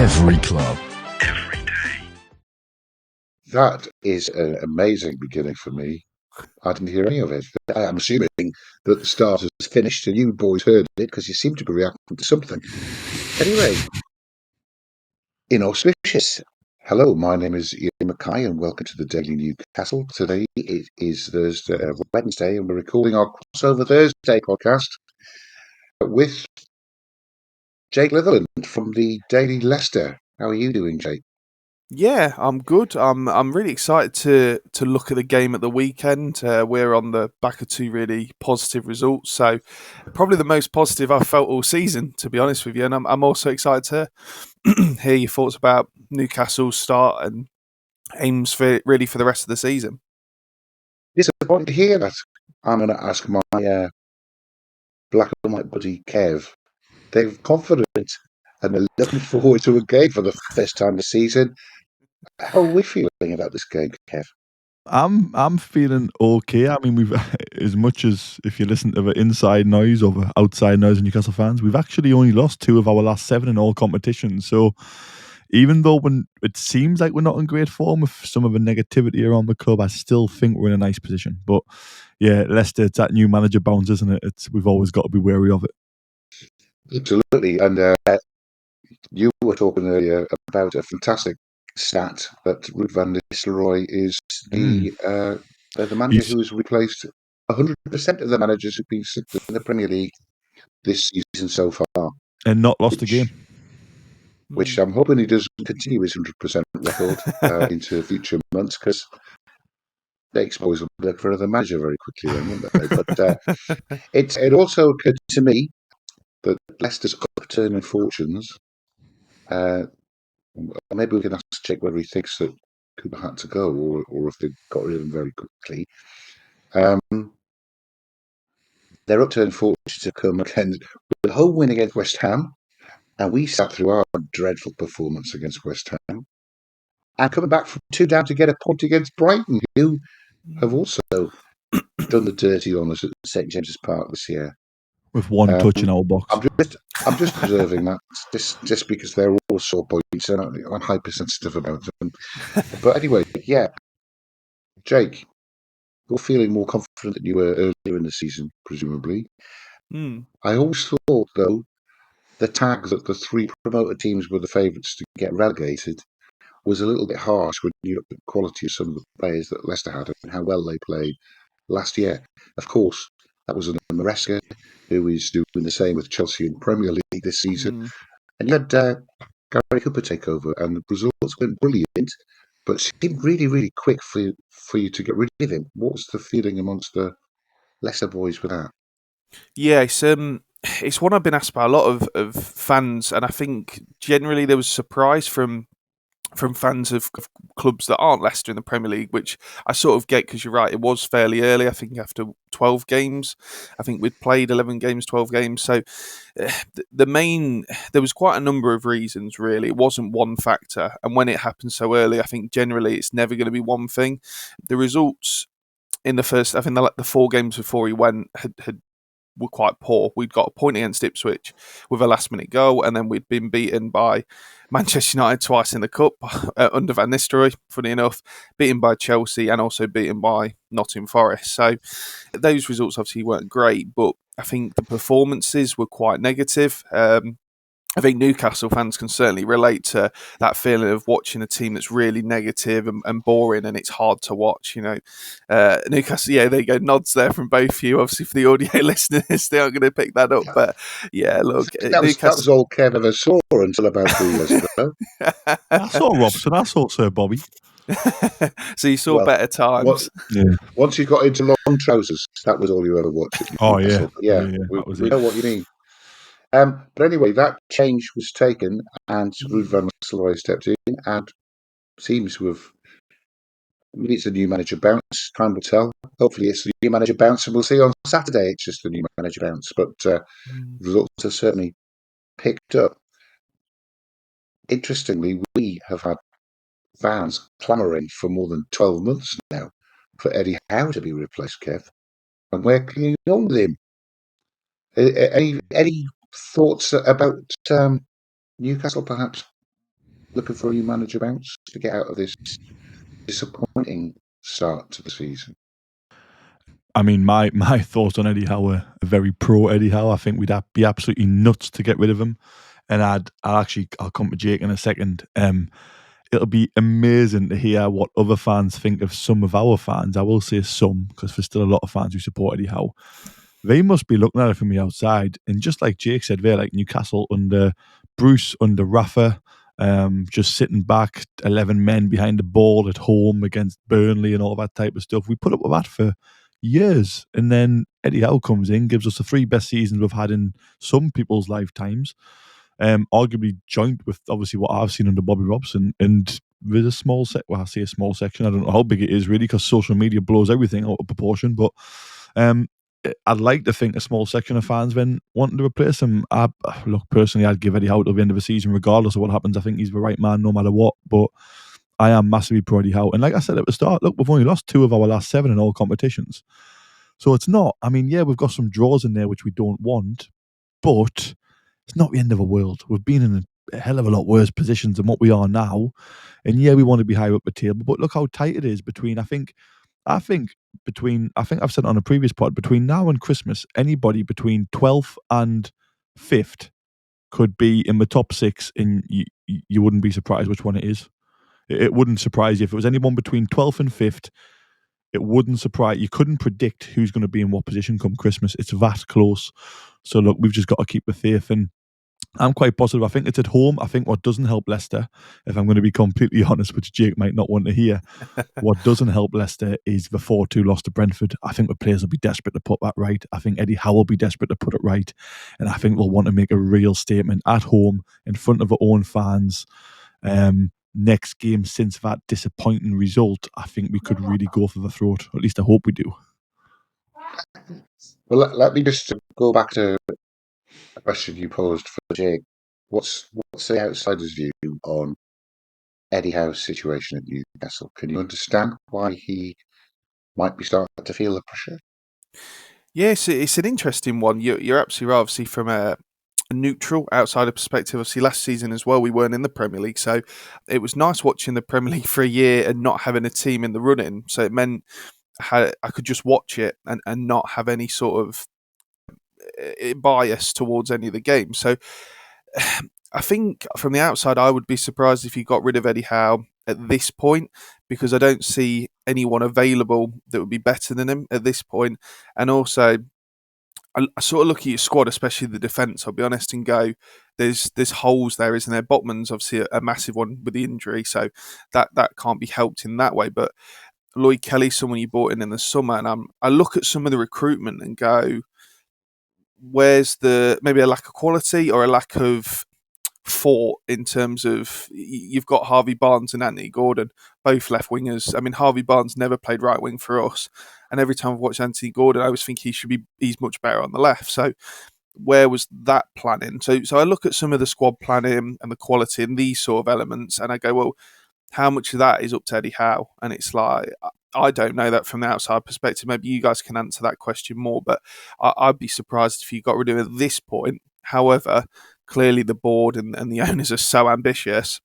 every club. That is an amazing beginning for me. I didn't hear any of it. I'm assuming that the start has finished and you boys heard it because you seem to be reacting to something. Anyway, inauspicious. Hello, my name is Iain Mackay and welcome to the Daily Newcastle. Today it is Wednesday, and we're recording our Crossover Thursday podcast with Jake Leatherland from the Daily Leicester. How are you doing, Jake? Yeah, I'm good. I'm really excited to look at the game at the weekend. We're on the back of two really positive results, so probably the most positive I've felt all season, to be honest with you. And I'm also excited to hear your thoughts about Newcastle's start and aims for the rest of the season. Disappointed to hear that. I'm going to ask my black and white buddy Kev. They're confident and they're looking forward to a game for the first time this season. How are we feeling about this game, Kev? I'm feeling okay. I mean, we've as much as if you listen to the inside noise or the outside noise of Newcastle fans, we've actually only lost 2 of our last 7 in all competitions. So even though when it seems like we're not in great form with some of the negativity around the club, I still think we're in a nice position. But yeah, Leicester, it's that new manager bounce, isn't it? We've always got to be wary of it. Absolutely. And you were talking earlier about a fantastic stat that Ruud van Nistelrooy is the manager who has replaced 100% of the managers who've been in the Premier League this season so far. And not lost a game. Which I'm hoping he does continue his 100% record into future months, because they expose him for another manager very quickly then, wouldn't they? But it also occurred to me that Leicester's upturn in fortunes, maybe we can ask Jake whether he thinks that Cooper had to go or if they got rid of him very quickly. Their upturn fortunes have come again with a home win against West Ham, and we sat through our dreadful performance against West Ham, and coming back from 2 down to get a point against Brighton, who have also done the dirty on us at St James's Park this year. With 1 touch in our box. I'm just observing that just because they're all sore points and I'm hypersensitive about them. But anyway, yeah, Jake, you're feeling more confident than you were earlier in the season, presumably. I always thought, though, the tag that the 3 promoted teams were the favourites to get relegated was a little bit harsh when you look at the quality of some of the players that Leicester had and how well they played last year. Of course, that was under Maresca, who is doing the same with Chelsea in Premier League this season. And you had Gary Cooper take over, and the results weren't brilliant, but seemed really, really quick for you to get rid of him. What was the feeling amongst the Leicester boys with that? Yeah, it's one I've been asked by a lot of fans, and I think generally there was surprise from fans of clubs that aren't Leicester in the Premier League, which I sort of get because you're right, it was fairly early. I think after 12 games, I think we'd played 11 games, 12 games. So there was quite a number of reasons, really. It wasn't one factor. And when it happened so early, I think generally it's never going to be one thing. The results in the first, I think the 4 games before he went were quite poor. We'd got a point against Ipswich with a last-minute goal, and then we'd been beaten by Manchester United twice in the Cup under Van Nistelrooy, funny enough, beaten by Chelsea and also beaten by Nottingham Forest. So those results obviously weren't great, but I think the performances were quite negative. I think Newcastle fans can certainly relate to that feeling of watching a team that's really negative and boring, and it's hard to watch. Newcastle, yeah, there you go, nods there from both of you. Obviously, for the audio listeners, they aren't going to pick that up, but yeah, look, that was all Kev ever saw until about 3 years ago. I saw Robson, I saw Sir Bobby. So you saw better times. Once you got into long trousers, that was all you ever watched. Oh yeah, we know what you mean. But anyway, that change was taken, and Ruud van Nistelrooy stepped in, and seems to have. Maybe it's a new manager bounce. Time will tell. Hopefully, it's the new manager bounce, and we'll see on Saturday. It's just the new manager bounce, but results have certainly picked up. Interestingly, we have had fans clamouring for more than 12 months now for Eddie Howe to be replaced, Kev, and we're clinging on with him. Any thoughts about Newcastle, perhaps? looking for a new manager bounce to get out of this disappointing start to the season? I mean, my thoughts on Eddie Howe are very pro Eddie Howe. I think we'd be absolutely nuts to get rid of him. And I'll come to Jake in a second. It'll be amazing to hear what other fans think of some of our fans. I will say some, because there's still a lot of fans who support Eddie Howe. They must be looking at it from the outside. And just like Jake said there, like Newcastle under Bruce, under Rafa, just sitting back, 11 men behind the ball at home against Burnley and all that type of stuff. We put up with that for years. And then Eddie Howe comes in, gives us the 3 best seasons we've had in some people's lifetimes. Arguably joint with obviously what I've seen under Bobby Robson, and there's a small I say a small section, I don't know how big it is really, because social media blows everything out of proportion, but I'd like to think a small section of fans then wanting to replace him. Look, personally, I'd give Eddie Howe till the end of the season regardless of what happens. I think he's the right man no matter what, but I am massively pro Eddie Howe. And like I said at the start, look, we've only lost 2 of our last 7 in all competitions, so it's not, I mean, yeah, we've got some draws in there which we don't want, but it's not the end of the world. We've been in a hell of a lot worse positions than what we are now. And yeah, we want to be higher up the table, but look how tight it is between, I think I've said it on a previous pod, between now and Christmas, anybody between 12th and 5th could be in the top 6, and you wouldn't be surprised which one it is. It wouldn't surprise you. If it was anyone between 12th and 5th, it wouldn't surprise you. Couldn't predict who's going to be in what position come Christmas. It's that close. So look, we've just got to keep the faith, and I'm quite positive. I think it's at home. I think what doesn't help Leicester, if I'm going to be completely honest, which Jake might not want to hear, what doesn't help Leicester is the 4-2 loss to Brentford. I think the players will be desperate to put that right. I think Eddie Howe will be desperate to put it right. And I think they'll want to make a real statement at home in front of their own fans. Next game since that disappointing result, I think we could really go for the throat. At least I hope we do. Well, let me just go back to a question you posed for Jake. What's the outsider's view on Eddie Howe's situation at Newcastle? Can you understand why he might be starting to feel the pressure? Yes, it's an interesting one. You're absolutely right. Obviously, from a neutral outsider perspective, obviously last season as well, we weren't in the Premier League, so it was nice watching the Premier League for a year and not having a team in the running. So it meant I could just watch it and not have any sort of bias towards any of the games. So I think from the outside, I would be surprised if you got rid of Eddie Howe at this point, because I don't see anyone available that would be better than him at this point. And also, I sort of look at your squad, especially the defence, I'll be honest, and go, there's holes there, isn't there? Botman's obviously a massive one with the injury, so that can't be helped in that way. But Lloyd Kelly, someone you brought in the summer, and I look at some of the recruitment and go, where's maybe a lack of quality or a lack of thought in terms of, you've got Harvey Barnes and Anthony Gordon, both left wingers. I mean, Harvey Barnes never played right wing for us, and every time I've watched Anthony Gordon, I always think he's much better on the left. So where was that planning? So I look at some of the squad planning and the quality and these sort of elements, and I go, well, how much of that is up to Eddie Howe? And it's like, I don't know that from the outside perspective. Maybe you guys can answer that question more, but I'd be surprised if you got rid of it at this point. However, clearly the board and the owners are so ambitious.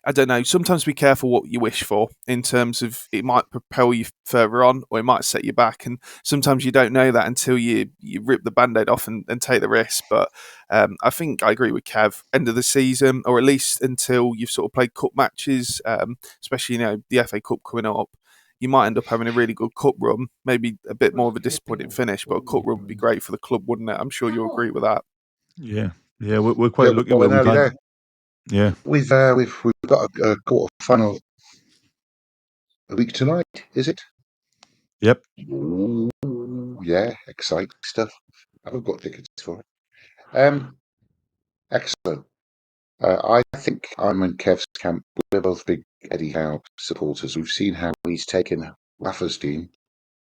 I don't know, sometimes be careful what you wish for, in terms of it might propel you further on or it might set you back, and sometimes you don't know that until you rip the Band-Aid off and take the risk. But I think I agree with Kev, end of the season, or at least until you've sort of played cup matches, especially the FA Cup coming up, you might end up having a really good cup run, maybe a bit more of a disappointing finish, but a cup run would be great for the club, wouldn't it? I'm sure you'll agree with that. Yeah, we're quite lucky where where we've had. Yeah, we've got a quarter final a week tonight, is it? Yep. Ooh, yeah, exciting stuff. I've got tickets for it. Excellent. I think I'm in Kev's camp. We're both big Eddie Howe supporters. We've seen how he's taken Rafa's team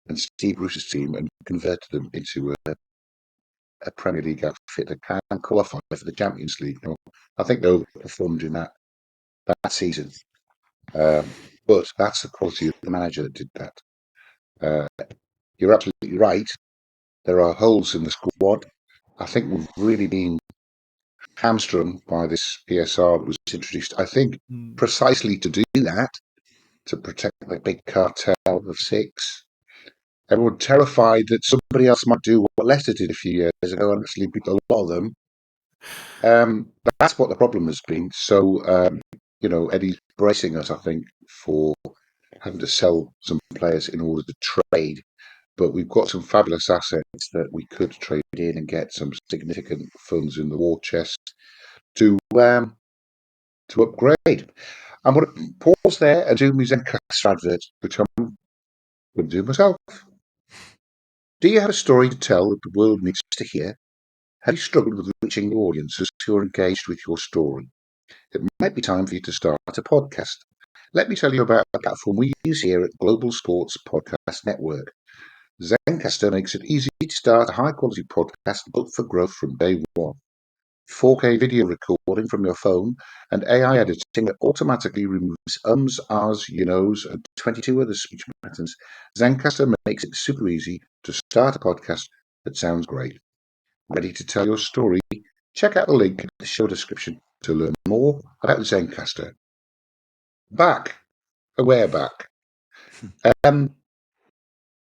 and Steve Bruce's team and converted them into a Premier League outfit that can qualify for the Champions League. I think they overperformed in that season. But that's the quality of the manager that did that. You're absolutely right. There are holes in the squad. I think we've really been hamstrung by this PSR that was introduced, I think, precisely to do that, to protect the big cartel of 6. Everyone terrified that somebody else might do what Leicester did a few years ago and actually beat a lot of them. That's what the problem has been. So, Eddie's bracing us, I think, for having to sell some players in order to trade. But we've got some fabulous assets that we could trade in and get some significant funds in the war chest to upgrade. I'm going to pause there and do my Zencastr advert, which I'm going to do myself. Do you have a story to tell that the world needs to hear? Have you struggled with reaching audiences who are engaged with your story? It might be time for you to start a podcast. Let me tell you about a platform we use here at Global Sports Podcast Network. Zencastr makes it easy to start a high-quality podcast built for growth from day one. 4K video recording from your phone and AI editing that automatically removes ums, ahs, you knows, and 22 other speech patterns. Zencastr makes it super easy to start a podcast that sounds great. Ready to tell your story? Check out the link in the show description to learn more about Zencastr. We're back.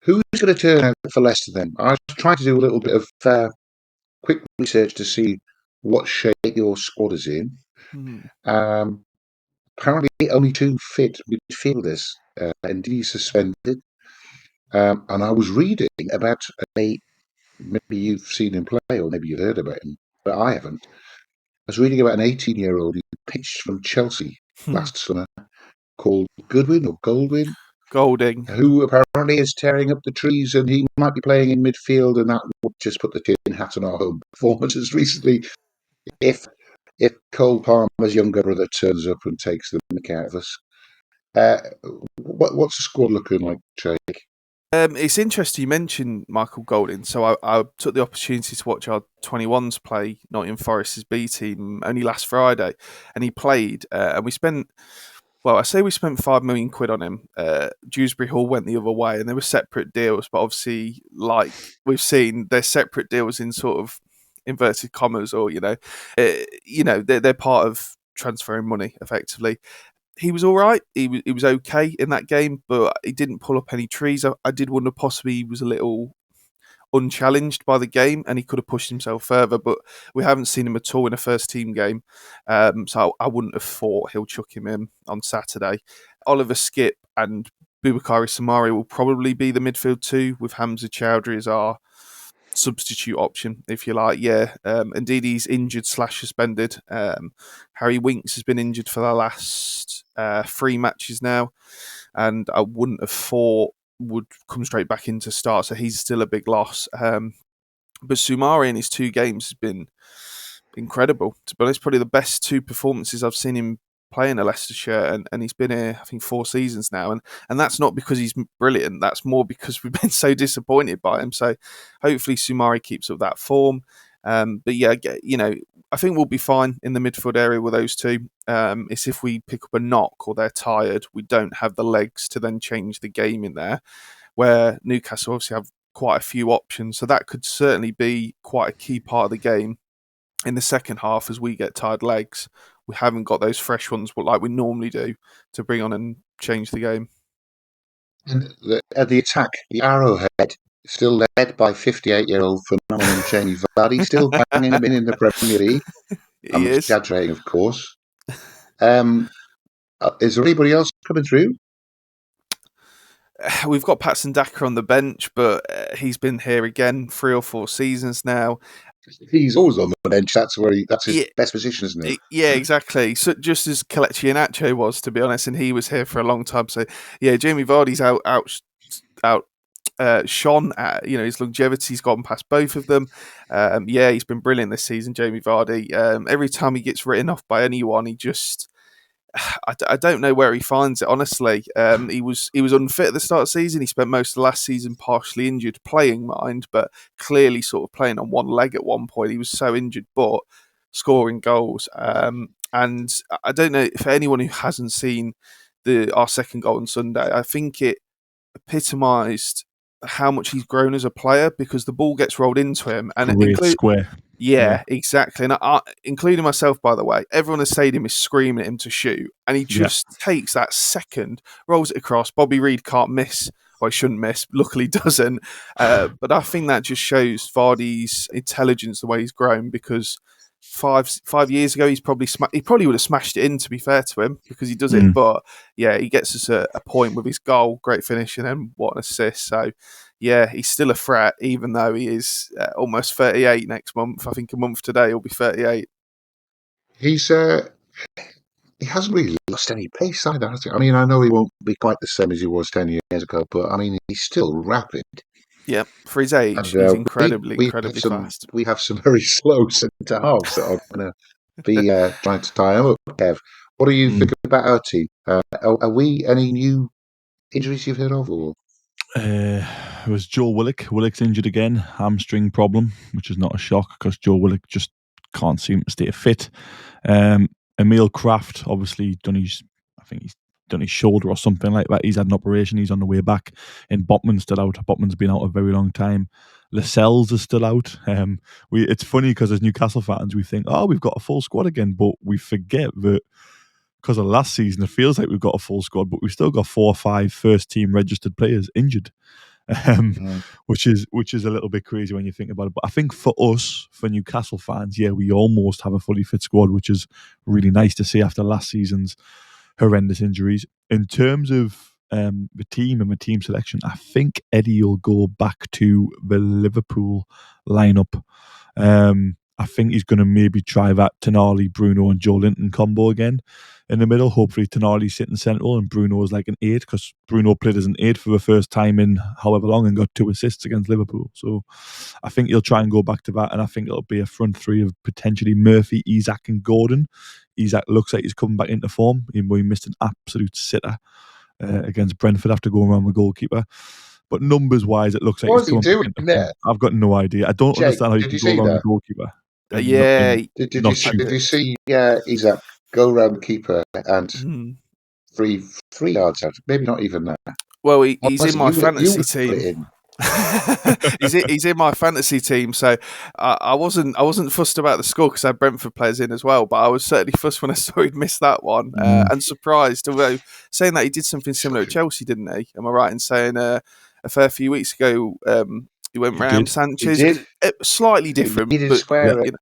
Who's going to turn out for Leicester then? I was trying to do a little bit of quick research to see what shape your squad is in. Apparently, only 2 fit midfielders, and he's suspended. And I was reading about maybe you've seen him play, or maybe you've heard about him, but I haven't. I was reading about an 18-year-old who pitched from Chelsea last summer called Golding, who apparently is tearing up the trees, and he might be playing in midfield, and that would just put the tin hat on our home performances recently. If Cole Palmer's younger brother turns up and takes the mick out of us. What's the squad looking like, Jake? It's interesting you mentioned Michael Golding. So I took the opportunity to watch our 21s play Nottingham Forest's B team only last Friday, and he played. And we spent, I say we spent £5 million on him. Dewsbury Hall went the other way, and there were separate deals. But obviously, like we've seen, they're separate deals in sort of inverted commas, or they're part of transferring money effectively. He was all right. He was okay in that game, but he didn't pull up any trees. I did wonder possibly he was a little unchallenged by the game and he could have pushed himself further, but we haven't seen him at all in a first team game. So I wouldn't have thought he'll chuck him in on Saturday. Oliver Skipp and Boubakary Soumaré will probably be the midfield 2 with Hamza Chowdhury as our substitute option, if you like. Indeed, he's injured / suspended. Harry Winks has been injured for the last 3 matches now, and I wouldn't have thought would come straight back into start, so he's still a big loss. But Soumaré in his 2 games has been incredible. To be honest, probably the best 2 performances I've seen him play in a Leicester shirt, and he's been here, I think, 4 seasons now, and that's not because he's brilliant. That's more because we've been so disappointed by him. So hopefully Soumaré keeps up that form. But yeah, I think we'll be fine in the midfield area with those 2. It's if we pick up a knock or they're tired, we don't have the legs to then change the game in there, where Newcastle obviously have quite a few options. So that could certainly be quite a key part of the game in the second half as we get tired legs. We haven't got those fresh ones like we normally do to bring on and change the game. And the attack, the Arrowhead, still led by 58-year-old phenomenon Jamie Vardy, still banging them in the Premier League. I'm exaggerating, of course. Is there anybody else coming through? We've got Patson Daka on the bench, but he's been here again 3 or 4 seasons now. He's always on the bench. That's his best position, isn't it? Yeah, exactly. So just as Kelechi Iheanacho was, to be honest, and he was here for a long time. So yeah, Jamie Vardy's shone at, his longevity's gone past both of them. He's been brilliant this season, Jamie Vardy. Every time he gets written off by anyone, he just I don't know where he finds it, honestly. He was unfit at the start of the season. He spent most of the last season partially injured, playing mind, but clearly sort of playing on one leg at one point. He was so injured, but scoring goals. And I don't know, for anyone who hasn't seen our second goal on Sunday, I think it epitomised how much he's grown as a player because the ball gets rolled into him, and Great square. Yeah, exactly. And including myself, by the way, everyone in the stadium is screaming at him to shoot, and he just takes that second, rolls it across. Bobby Reid can't miss. Well, he shouldn't miss. Luckily, doesn't. But I think that just shows Vardy's intelligence, the way he's grown. Because 5 years ago, he probably would have smashed it in. To be fair to him, because he does it. But yeah, he gets us a point with his goal, great finish, and then what an assist. So yeah, he's still a threat, even though he is almost 38 next month. I think a month today he'll be 38. He's he hasn't really lost any pace either, has he? I mean, I know he won't be quite the same as he was 10 years ago, but I mean, he's still rapid. Yeah, for his age, And, he's incredibly fast. We have some very slow centre halves that are going to be trying to tie him up. Kev, what do you think about our team? Are we any new injuries you've heard of? Or? It was Joe Willock. Willock's injured again, hamstring problem, which is not a shock because Joe Willock just can't seem to stay fit. Emil Kraft, obviously, I think he's done his shoulder or something like that. He's had an operation. He's on the way back. And Botman's still out. Botman's been out a very long time. Lascelles is still out. It's funny because as Newcastle fans, we think, we've got a full squad again, but we forget that because of last season, it feels like we've got a full squad, but we've still got 4 or 5 first-team registered players injured, which is a little bit crazy when you think about it. But I think for us, for Newcastle fans, yeah, we almost have a fully fit squad, which is really nice to see after last season's horrendous injuries. In terms of the team and the team selection, I think Eddie will go back to the Liverpool lineup. I think he's going to maybe try that Tonali, Bruno and Joe Linton combo again in the middle. Hopefully Tonali's sitting central and Bruno is like an 8 because Bruno played as an 8 for the first time in however long and got 2 assists against Liverpool. So I think he'll try and go back to that, and I think it'll be a front three of potentially Murphy, Isak and Gordon. Isak looks like he's coming back into form, even though he missed an absolute sitter against Brentford after going around the goalkeeper. But numbers-wise, it looks like What he's was he coming back doing into form. there? I've got no idea. I don't Jake, understand how you did can you go see around the that? goalkeeper. Yeah. Did you see Isak go around the keeper and three yards out? Maybe not even that. Well, he's in my fantasy Put it team. in. he's in my fantasy team, so I wasn't fussed about the score because I had Brentford players in as well. But I was certainly fussed when I saw he'd missed that one, and surprised. Although saying that he did something similar at Chelsea, didn't he? Am I right in saying a fair few weeks ago he went round Sanchez? He did. Slightly different, He did but square it.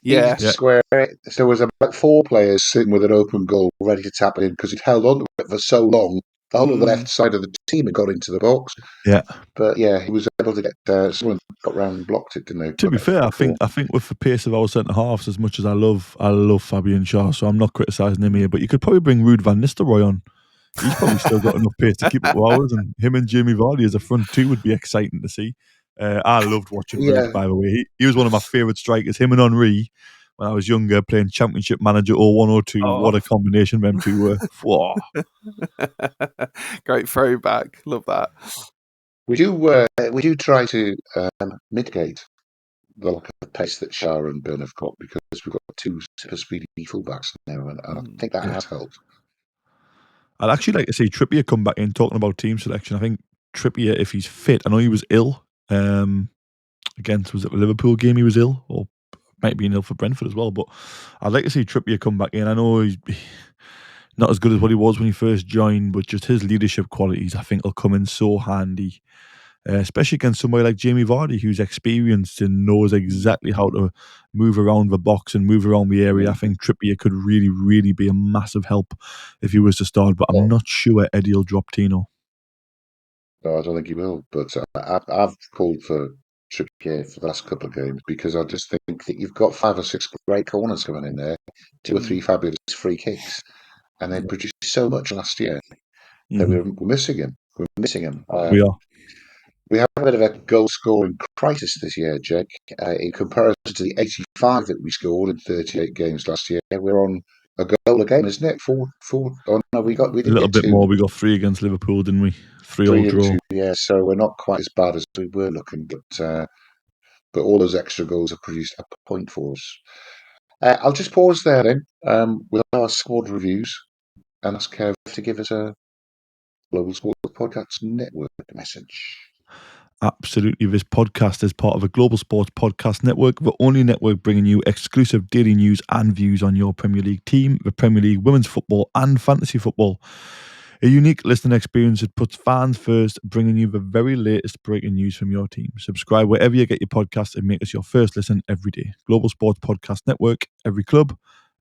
Yeah. Square it. So there was about 4 players sitting with an open goal ready to tap it in because he'd held on to it for so long. The whole of the left side of the team had got into the box. Yeah. But yeah, he was able to get someone got round and blocked it, didn't they? To be fair, I think with the pace of our centre halves, as much as I love Fabian Shaw, so I'm not criticising him here, but you could probably bring Ruud van Nistelrooy on. He's probably still got enough pace to keep it with ours, and him and Jamie Vardy as a front two would be exciting to see. I loved watching Ruud, by the way. He was one of my favourite strikers. Him and Henry, when I was younger, playing Championship Manager 0102. What a combination them two were. Great throwback. Love that. We do try to mitigate the lack of pace that Shah and Byrne have got because we've got 2 super speedy fullbacks now, and I think that has helped. I'd actually like to see Trippier come back in, talking about team selection. I think Trippier, if he's fit, I know he was ill against, was it the Liverpool game he was ill, or might be ill for Brentford as well, but I'd like to see Trippier come back in. I know he's not as good as what he was when he first joined, but just his leadership qualities, I think, will come in so handy, especially against somebody like Jamie Vardy, who's experienced and knows exactly how to move around the box and move around the area. I think Trippier could really, really be a massive help if he was to start, but I'm not sure Eddie will drop Tino. No, I don't think he will, but I've called for Trippier for the last couple of games because I just think that you've got 5 or 6 great corners coming in there, 2 or 3 fabulous free kicks, and they produced so much last year that we're missing him. We're missing him. We are. We have a bit of a goal-scoring crisis this year, Jake. In comparison to the 85 that we scored in 38 games last year, we're on a goal a game, isn't it? 4. Oh no, we did a little bit 2. more. We got 3 against Liverpool, didn't we? 3-3 draw. 2, yeah. So we're not quite as bad as we were looking, but all those extra goals have produced a point for us. I'll just pause there then with our squad reviews and ask Kev to give us a Global Sport Podcast Network message. Absolutely. This podcast is part of a Global Sports Podcast Network, the only network bringing you exclusive daily news and views on your Premier League team, the Premier League women's football and fantasy football. A unique listening experience that puts fans first, bringing you the very latest breaking news from your team. Subscribe wherever you get your podcasts and make us your first listen every day. Global Sports Podcast Network, every club,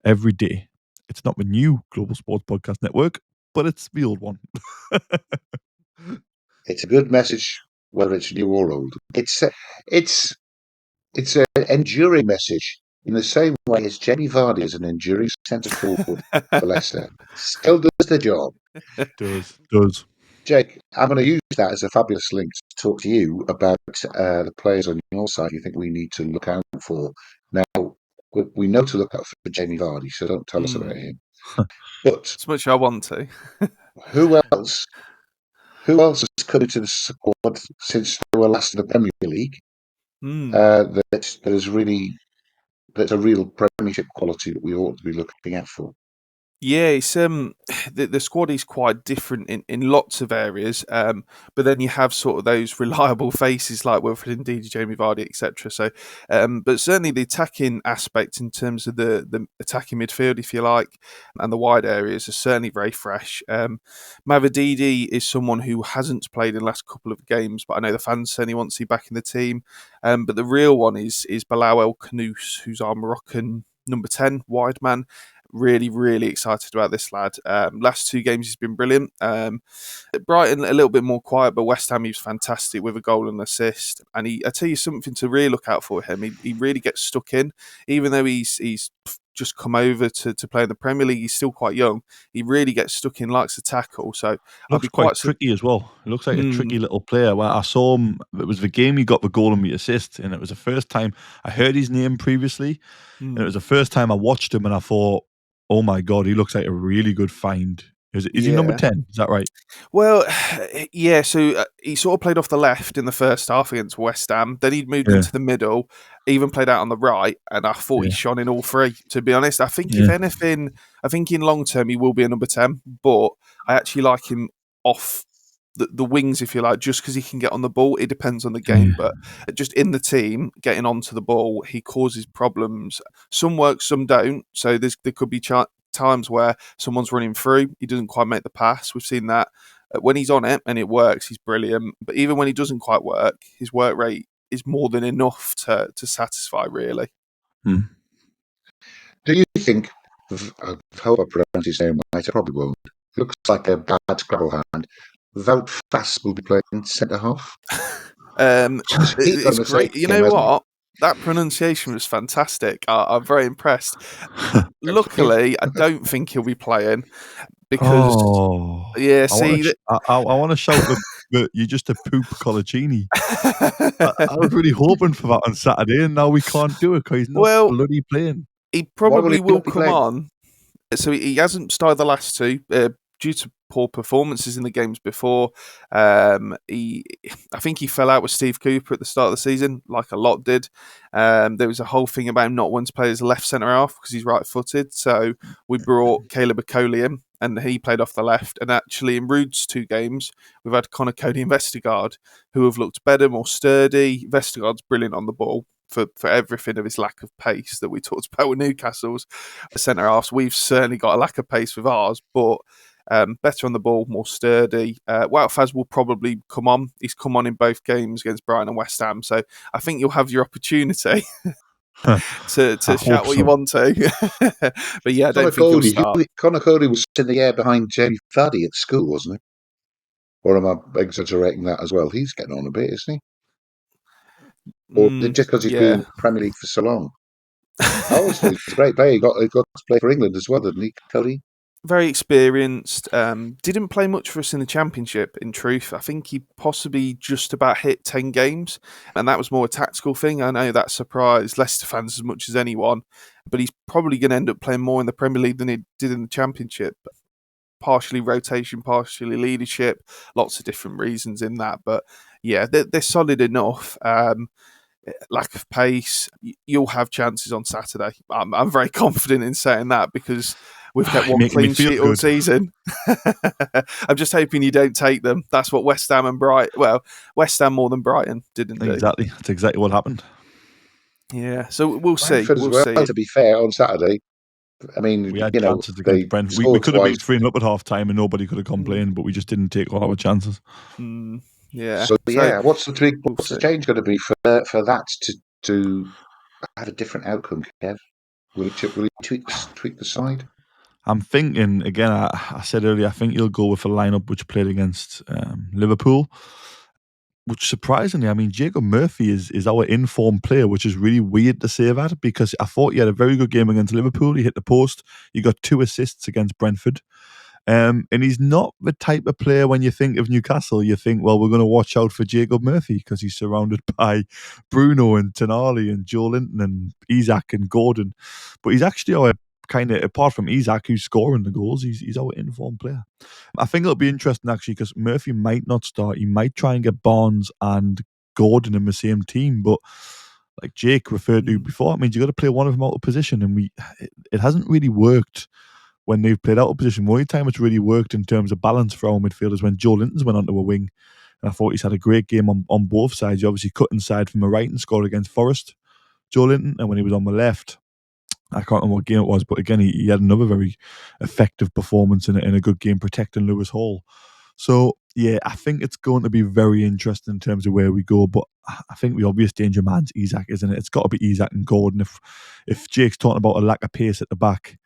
every day. It's not the new Global Sports Podcast Network, but it's the old one. It's a good message, whether it's new or old. It's an enduring message in the same way as Jamie Vardy is an enduring centre forward for Leicester. Still does the job. Does. Jake, I'm going to use that as a fabulous link to talk to you about the players on your side you think we need to look out for. Now, we know to look out for Jamie Vardy, so don't tell us about him. But as much as I want to. who else has come into the squad since they were last in the Premier League that's a real Premiership quality that we ought to be looking out for? Yeah, it's the squad is quite different in lots of areas, but then you have sort of those reliable faces like Wilfred Ndidi, Jamie Vardy, etc. So, but certainly the attacking aspect in terms of the attacking midfield, if you like, and the wide areas are certainly very fresh. Mavididi is someone who hasn't played in the last couple of games, but I know the fans certainly want to see back in the team. But the real one is Bilal El Khanous, who's our Moroccan number 10 wide man. Really, really excited about this lad. Last 2 games he's been brilliant. At Brighton a little bit more quiet, but West Ham he was fantastic with a goal and assist. And I tell you something to really look out for him. He really gets stuck in, even though he's just come over to play in the Premier League. He's still quite young. He really gets stuck in, likes to tackle. So I'll Looks be quite tricky as well. It looks like a tricky little player. Well, I saw him. It was the game he got the goal and the assist, and it was the first time I heard his name previously, and it was the first time I watched him, and I thought, "Oh my God, he looks like a really good find." Is he number 10? Is that right? Well, yeah. So he sort of played off the left in the first half against West Ham. Then he'd moved into the middle, even played out on the right, and I thought he shone in all 3. To be honest, I think if anything, I think in long term he will be a number 10. But I actually like him off the wings, if you like, just because he can get on the ball. It depends on the game, but just in the team, getting onto the ball, he causes problems. Some work, some don't. So there could be times where someone's running through, he doesn't quite make the pass. We've seen that. When he's on it and it works, he's brilliant. But even when he doesn't quite work, his work rate is more than enough to satisfy, really. Do you think, I hope I pronounced his name right, I probably won't, looks like a bad Scrabble hand, Wout Faes will be playing centre-half? It's great. You know what? That pronunciation was fantastic. I'm very impressed. Luckily, I don't think he'll be playing because, I want to shout that you're just a poop Colaccini. I was really hoping for that on Saturday, and now we can't do it because he's not bloody playing. He probably will come on. So he hasn't started the last 2 due to poor performances in the games before. I think he fell out with Steve Cooper at the start of the season, like a lot did. There was a whole thing about him not wanting to play as left centre half because he's right-footed. So we brought Caleb Akoli in, and he played off the left. And actually, in Ruud's 2 games, we've had Connor Cody and Vestergaard, who have looked better, more sturdy. Vestergaard's brilliant on the ball. For everything of his lack of pace that we talked about with Newcastle's centre halves. We've certainly got a lack of pace with ours, but better on the ball, more sturdy. Wout Faes will probably come on. He's come on in both games against Brighton and West Ham, so I think you'll have your opportunity to shout what you want to. But yeah, I don't think he'll start. Connor Cody was in the air behind Jamie Vardy at school, wasn't he? Or am I exaggerating that as well? He's getting on a bit, isn't he? Or just because he's been in the Premier League for so long. I always thought he was a great player. He got to play for England as well, didn't he, Cody? Very experienced. Didn't play much for us in the Championship, in truth. I think he possibly just about hit 10 games, and that was more a tactical thing. I know that surprised Leicester fans as much as anyone, but he's probably going to end up playing more in the Premier League than he did in the Championship. Partially rotation, partially leadership, lots of different reasons in that. But yeah, they're solid enough. lack of pace. You'll have chances on Saturday. I'm very confident in saying that because we've kept one Making me clean feel sheet all good. season. I'm just hoping you don't take them. That's what West Ham and Brighton. Well, West Ham more than Brighton didn't do. Exactly. That's exactly what happened. Yeah, so we'll see. Brentford as well, see. to be fair, on Saturday. I mean, We had you know, chances they against Brentford. We scored could have been twice. 3-0 up at half time and nobody could have complained, but we just didn't take all our chances. Yeah. So yeah, what's the change going to be for that to have a different outcome, Kev? Will he tweak the side? I'm thinking, again, I said earlier, I think he'll go with a lineup which played against Liverpool, which surprisingly, I mean, Jacob Murphy is our informed player, which is really weird to say that because I thought he had a very good game against Liverpool. He hit the post. He got 2 assists against Brentford. And he's not the type of player when you think of Newcastle, you think, well, we're going to watch out for Jacob Murphy because he's surrounded by Bruno and Tonali and Joe Linton and Isak and Gordon. But he's actually our kind of, apart from Isak, who's scoring the goals, he's our informed player. I think it'll be interesting actually because Murphy might not start. He might try and get Barnes and Gordon in the same team, but like Jake referred to before, I mean, you got to play one of them out of position, and it hasn't really worked when they've played out of position. The only time it's really worked in terms of balance for our midfielders when Joe Linton's went onto a wing. And I thought he's had a great game on both sides. He obviously cut inside from the right and scored against Forest, Joe Linton. And when he was on the left, I can't remember what game it was, but again, he had another very effective performance in a good game protecting Lewis Hall. So, yeah, I think it's going to be very interesting in terms of where we go. But I think the obvious danger man's Isak, isn't it? It's got to be Isak and Gordon. If Jake's talking about a lack of pace at the back,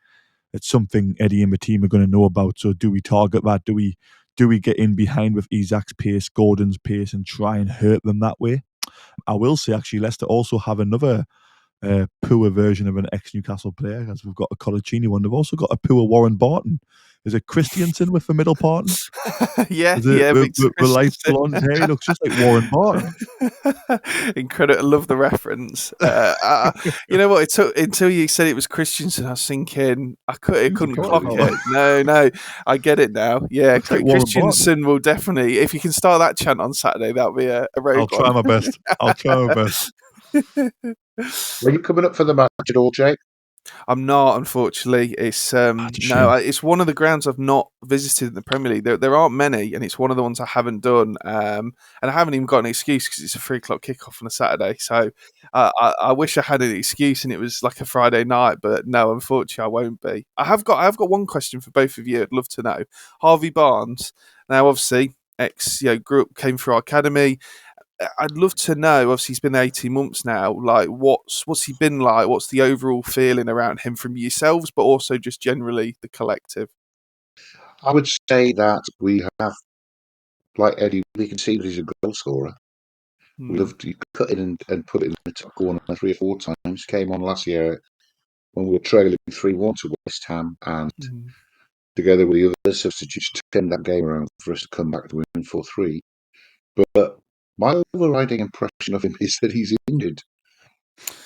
it's something Eddie and the team are going to know about. So do we target that? Do we get in behind with Isak's pace, Gordon's pace, and try and hurt them that way? I will say, actually, Leicester also have another poor version of an ex-Newcastle player, as we've got a Colaccini one. They've also got a poor Warren Barton. Is it Christiansen with the middle Barton? The light blonde hair. He looks just like Warren Barton. Incredible. I love the reference. You know what? It took until you said it was Christiansen. I was thinking I couldn't clock it. No, I get it now. Yeah, Christiansen will definitely. If you can start that chant on Saturday, that'll be a road. I'll try my best. Are you coming up for the match at all, Jake? I'm not, unfortunately. It's it's one of the grounds I've not visited in the Premier League. There aren't many, and it's one of the ones I haven't done. And I haven't even got an excuse because it's a 3:00 kickoff on a Saturday. So I wish I had an excuse and it was like a Friday night, but no, unfortunately, I won't be. I have got one question for both of you. I'd love to know. Harvey Barnes. Now, obviously, came through our academy. I'd love to know, obviously he's been 18 months now, like what's he been like? What's the overall feeling around him from yourselves, but also just generally the collective? I would say that we have, like Eddie, we can see that he's a goal scorer. We love to cut in and put it in the top corner 3 or 4 times. Came on last year when we were trailing 3-1 to West Ham, and together with the other substitutes, turned that game around for us to come back to win 4-3. But my overriding impression of him is that he's injured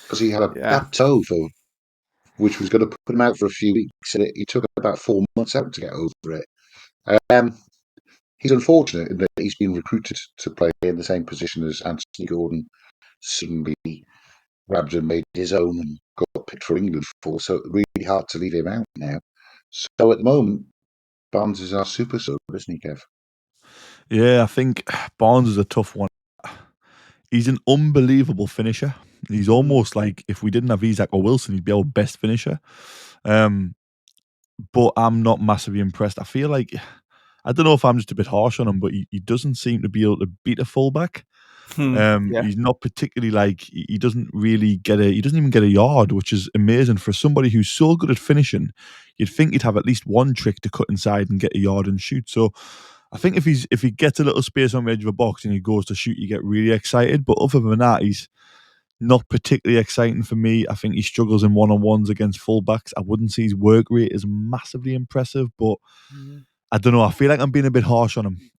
because he had a bad toe, which was going to put him out for a few weeks, and he took about 4 months out to get over it. He's unfortunate in that he's been recruited to play in the same position as Anthony Gordon, suddenly grabbed and made his own and got picked for England for, so it's really hard to leave him out now. So at the moment, Barnes is our super sub, isn't he, Kev? Yeah, I think Barnes is a tough one. He's an unbelievable finisher. He's almost like, if we didn't have Isak or Wilson, he'd be our best finisher. But I'm not massively impressed. I feel like, I don't know if I'm just a bit harsh on him, but he doesn't seem to be able to beat a fullback. He's not particularly he doesn't really he doesn't even get a yard, which is amazing for somebody who's so good at finishing. You'd think he'd have at least one trick to cut inside and get a yard and shoot. So I think if he gets a little space on the edge of a box and he goes to shoot, you get really excited. But other than that, he's not particularly exciting for me. I think he struggles in one-on-ones against fullbacks. I wouldn't say his work rate is massively impressive, but I don't know. I feel like I'm being a bit harsh on him.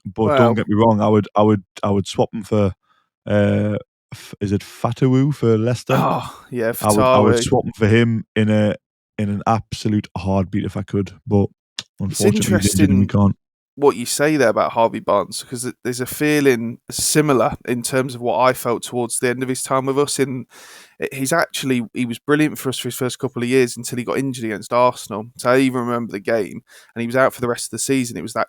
But don't get me wrong, I would swap him for is it Fatawu for Leicester? Oh yeah, I would swap him for him in an absolute heartbeat if I could. But unfortunately, we can't. what you say there about Harvey Barnes, because there's a feeling similar in terms of what I felt towards the end of his time with us. He was brilliant for us for his first couple of years until he got injured against Arsenal. So I even remember the game, and he was out for the rest of the season. It was that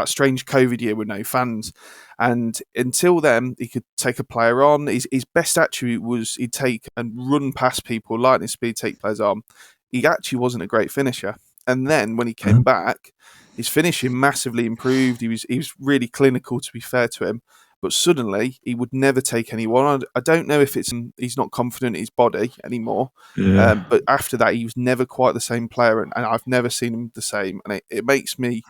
strange COVID year with no fans. And until then, he could take a player on. His best attribute was he'd take and run past people, lightning speed, take players on. He actually wasn't a great finisher. And then when he came back, his finishing massively improved. He was really clinical, to be fair to him. But suddenly, he would never take anyone. I don't know if it's he's not confident in his body anymore. Yeah. But after that, he was never quite the same player. And I've never seen him the same. And it makes me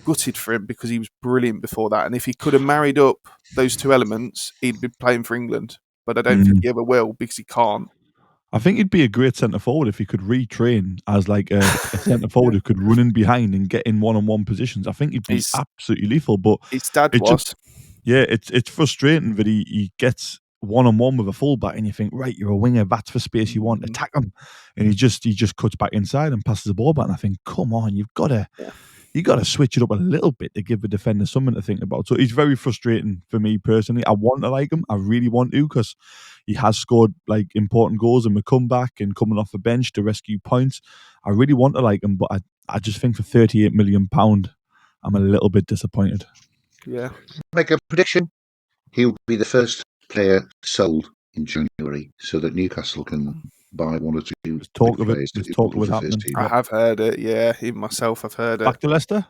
gutted for him, because he was brilliant before that. And if he could have married up those two elements, he'd be playing for England. But I don't think he ever will, because he can't. I think he'd be a great centre forward if he could retrain as like a centre forward who could run in behind and get in one-on-one positions. I think he'd be absolutely lethal. But his dad was. It's frustrating that he gets one-on-one with a fullback, and you think, right, you're a winger, that's the space you want, attack him, and he just cuts back inside and passes the ball back. And I think, come on, you've got to switch it up a little bit to give the defender something to think about. So he's very frustrating for me personally. I want to like him. I really want to, because he has scored like important goals in the comeback and coming off the bench to rescue points. I really want to like him, but I just think for £38 million, I'm a little bit disappointed. Yeah. Make a prediction. He'll be the first player sold in January, so that Newcastle can buy one or two. There's talk of it happening. I have heard it. Yeah, even myself, I've heard it. Back to Leicester?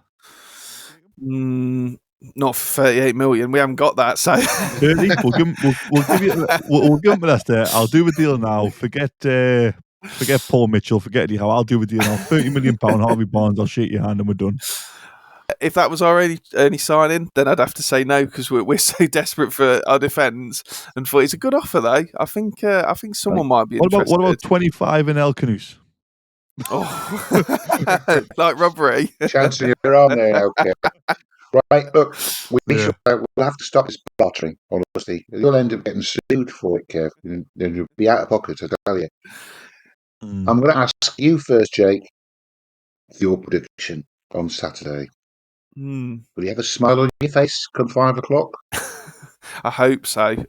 Not for 38 million. We haven't got that. So 30. We'll give him Leicester. I'll do the deal now. Forget Paul Mitchell. Forget Eddie Howe. I'll do the deal now. £30 million Harvey Barnes. I'll shake your hand and we're done. If that was our only signing, then I'd have to say no, because we're so desperate for our defence. And it's a good offer though. I think someone might be interested. What about 25 in El Canoes? Oh, like robbery. Chancing your arm there now, Kev. Right, look, we'll have to stop this bartering, honestly. You'll end up getting sued for it, Kev. And you'll be out of pocket, I tell you. I'm going to ask you first, Jake, your prediction on Saturday. Will you have a smile on your face come 5 o'clock? I hope so.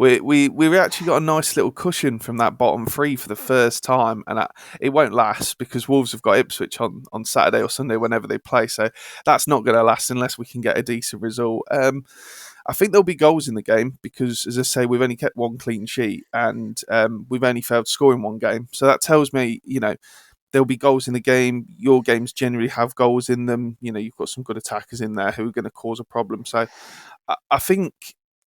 We actually got a nice little cushion from that bottom three for the first time, and it won't last, because Wolves have got Ipswich on Saturday or Sunday whenever they play, so that's not going to last unless we can get a decent result. I think there'll be goals in the game, because, as I say, we've only kept one clean sheet, and we've only failed to score in one game. So that tells me, there'll be goals in the game. Your games generally have goals in them. You've got some good attackers in there who are going to cause a problem. So I think,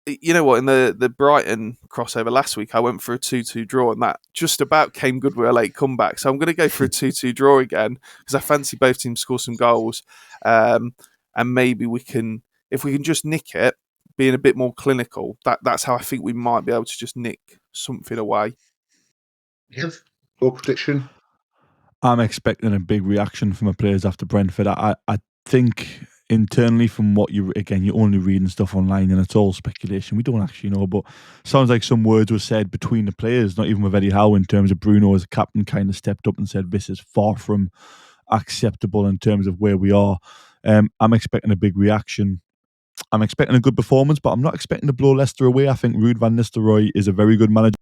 in the Brighton crossover last week, I went for a 2-2 draw, and that just about came good with a late comeback. So I'm going to go for a 2-2 draw again, because I fancy both teams score some goals. And maybe if we can just nick it, being a bit more clinical, that's how I think we might be able to just nick something away. Yes. Your prediction? I'm expecting a big reaction from the players after Brentford. I think internally, from what you're only reading stuff online and it's all speculation. We don't actually know, but sounds like some words were said between the players, not even with Eddie Howe, in terms of Bruno as a captain kind of stepped up and said this is far from acceptable in terms of where we are. I'm expecting a big reaction. I'm expecting a good performance, but I'm not expecting to blow Leicester away. I think Ruud van Nistelrooy is a very good manager.